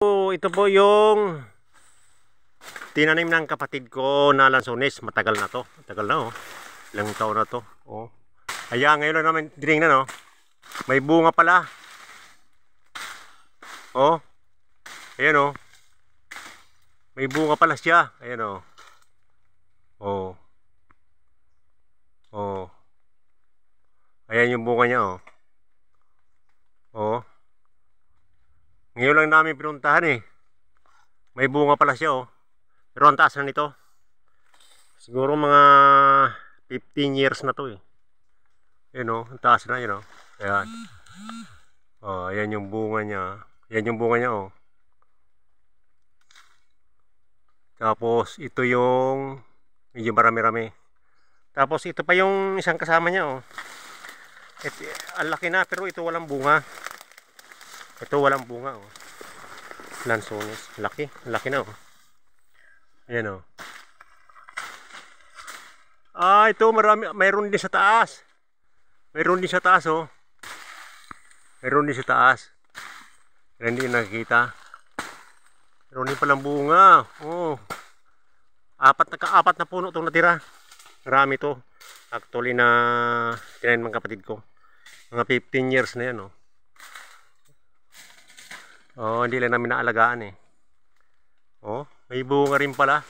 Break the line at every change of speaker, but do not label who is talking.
Ito po yung tinanim ng kapatid ko na lansones. Matagal na to. Matagal na oh. Ilang taon na to. Oh. Kaya ngayon lang naman tinignan oh. May bunga pala. Oh. Ayan oh. May bunga pala siya. Ayan oh. Oh. Oh. Ayan yung bunga niya oh. Oh. Ngayon lang namin pinuntahan eh. May bunga pala siya oh. Pero ang taas na nito. Siguro mga 15 years na to eh. Ayan oh, ang taas na yun oh. Ayan. Oh, ayan yung bunga niya. Ayan yung bunga niya oh. Tapos ito yung medyo marami-rami. Tapos ito pa yung isang kasama niya oh. Ito, ang laki na pero ito walang bunga. Ito walang bunga oh. Lansones. Laki. Laki na oh. Ayan oh. Ah, ito marami. Mayroon din sa taas. Mayroon din sa taas oh. Mayroon din sa taas. Hindi nakikita. Mayroon din palang bunga. Oh. Apat na puno itong natira. Marami to. Actually na tinanim ng kapatid ko. Mga 15 years na yan oh. Oh, hindi lang namin naalagaan eh. Oh, may bunga rin pala.